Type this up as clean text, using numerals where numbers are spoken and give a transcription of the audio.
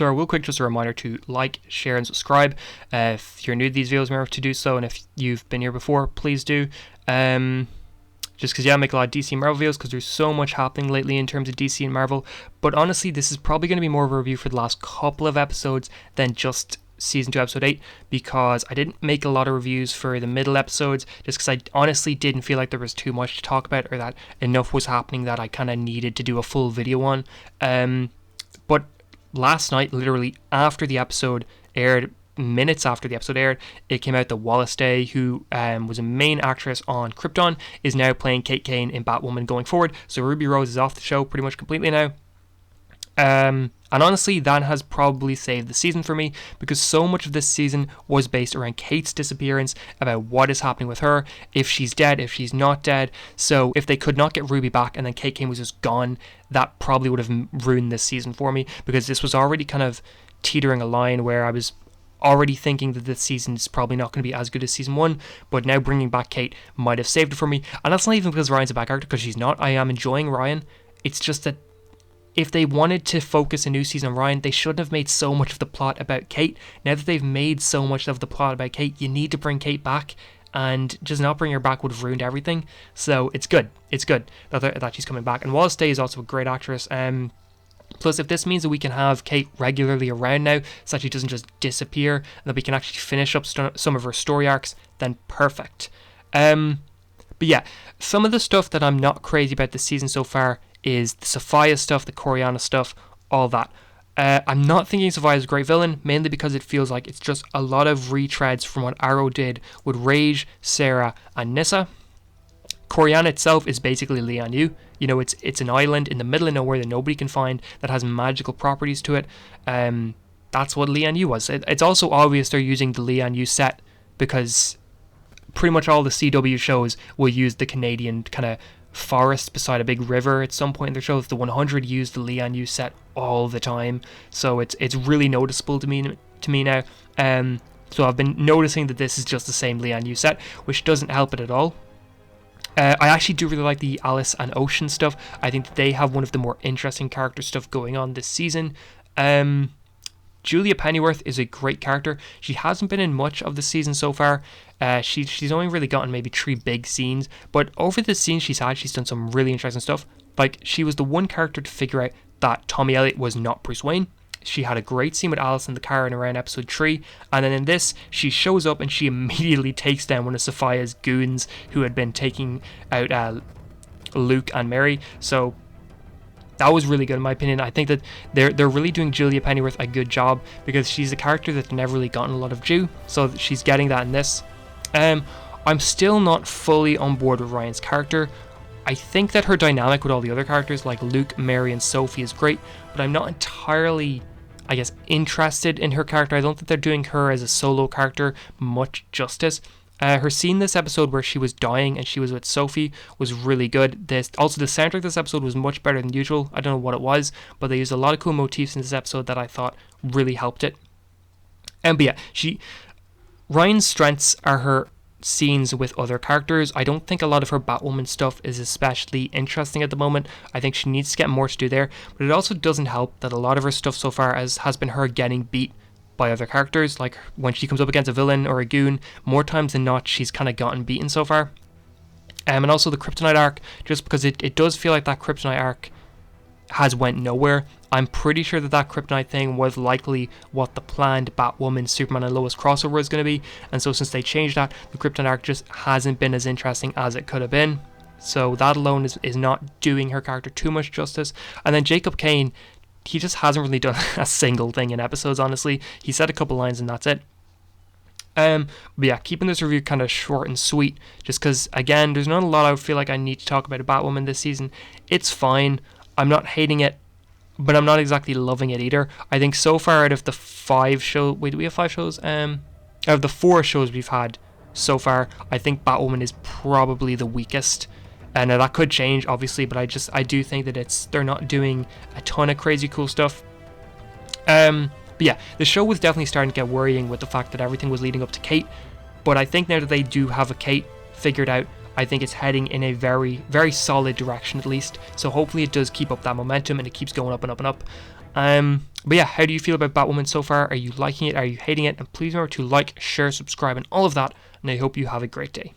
So real quick, just a reminder to like, share, and subscribe. If you're new to these videos, remember to do so, and if you've been here before, please do. Just because, yeah, I make a lot of DC and Marvel videos because there's so much happening lately in terms of DC and Marvel. But honestly, this is probably going to be more of a review for the last couple of episodes than just Season 2, Episode 8, because I didn't make a lot of reviews for the middle episodes, just because I honestly didn't feel like there was too much to talk about, or that enough was happening that I kind of needed to do a full video on. But last night, literally after the episode aired, minutes after the episode aired, it came out that Wallis, who was a main actress on Krypton, is now playing Kane in Batwoman going forward. So Ruby Rose is off the show pretty much completely now. And honestly, that has probably saved the season for me, because so much of this season was based around Kate's disappearance, about what is happening with her, if she's dead, if she's not dead. So if they could not get Ruby back and then Kane was just gone, that probably would have ruined this season for me, because this was already kind of teetering a line where I was already thinking that this season is probably not going to be as good as season 1, but now bringing back Kate might have saved it for me. And that's not even because Ryan's a bad character, because she's not. I am enjoying Ryan. It's just that if they wanted to focus a new season on Ryan, they shouldn't have made so much of the plot about Kate. Now that they've made so much of the plot about Kate, you need to bring Kate back, and just not bring her back would have ruined everything. So it's good. It's good that she's coming back. And Wallis Day is also a great actress. Plus, if this means that we can have Kate regularly around now, so that she doesn't just disappear, and that we can actually finish up some of her story arcs, then perfect. But yeah, some of the stuff that I'm not crazy about this season so far is the Sophia stuff, the Coriana stuff, all that. I'm not thinking Sophia is a great villain, mainly because it feels like it's just a lot of retreads from what Arrow did with Rage, Sarah, and Nyssa. Coriana itself is basically Lian Yu. You know, it's an island in the middle of nowhere that nobody can find, that has magical properties to it. That's what Lian Yu was. It's also obvious they're using the Lian Yu set, because pretty much all the CW shows will use the Canadian kind of forest beside a big river at some point in their shows. The 100 used the Lian Yu set all the time, so it's really noticeable to me now. So I've been noticing that this is just the same Lian Yu set, which doesn't help it at all. I actually do really like the Alice and Ocean stuff. I think that they have one of the more interesting character stuff going on this season. Julia Pennyworth is a great character. She hasn't been in much of the season so far. She's only really gotten maybe 3 big scenes, but over the scenes she's had, she's done some really interesting stuff. Like, she was the one character to figure out that Tommy Elliott was not Bruce Wayne. She had a great scene with Alice in the car in around episode 3, and then in this, she shows up and she immediately takes down one of Sophia's goons who had been taking out Luke and Mary. So that was really good in my opinion. I think that they're really doing Julia Pennyworth a good job, because she's a character that's never really gotten a lot of due, so she's getting that in this. I'm still not fully on board with Ryan's character. I think that her dynamic with all the other characters like Luke, Mary, and Sophie is great, but I'm not entirely, I guess, interested in her character. I don't think they're doing her as a solo character much justice. Her scene this episode where she was dying and she was with Sophie was really good. Also, the soundtrack of this episode was much better than usual. I don't know what it was, but they used a lot of cool motifs in this episode that I thought really helped it. But yeah, Ryan's strengths are her scenes with other characters. I don't think a lot of her Batwoman stuff is especially interesting at the moment. I think she needs to get more to do there, but it also doesn't help that a lot of her stuff so far has been her getting beat by other characters. Like, when she comes up against a villain or a goon, more times than not she's kind of gotten beaten so far. And also the Kryptonite arc, just because it does feel like that Kryptonite arc has went nowhere. I'm pretty sure that Kryptonite thing was likely what the planned Batwoman, Superman and Lois crossover was going to be, and so since they changed that, the Kryptonite arc just hasn't been as interesting as it could have been. So that alone is not doing her character too much justice. And then Jacob Kane, he just hasn't really done a single thing in episodes, honestly. He said a couple lines and that's it. But yeah, keeping this review kind of short and sweet, just because, again, there's not a lot I feel like I need to talk about Batwoman this season. It's fine. I'm not hating it, but I'm not exactly loving it either. I think so far out of the 5 shows... Wait, do we have 5 shows? Out of the 4 shows we've had so far, I think Batwoman is probably the weakest. And that could change, obviously, but I do think that they're not doing a ton of crazy cool stuff. But yeah, the show was definitely starting to get worrying with the fact that everything was leading up to Kate. But I think now that they do have a Kate figured out, I think it's heading in a very, very solid direction at least. So hopefully it does keep up that momentum and it keeps going up and up and up. But yeah, how do you feel about Batwoman so far? Are you liking it? Are you hating it? And please remember to like, share, subscribe, and all of that. And I hope you have a great day.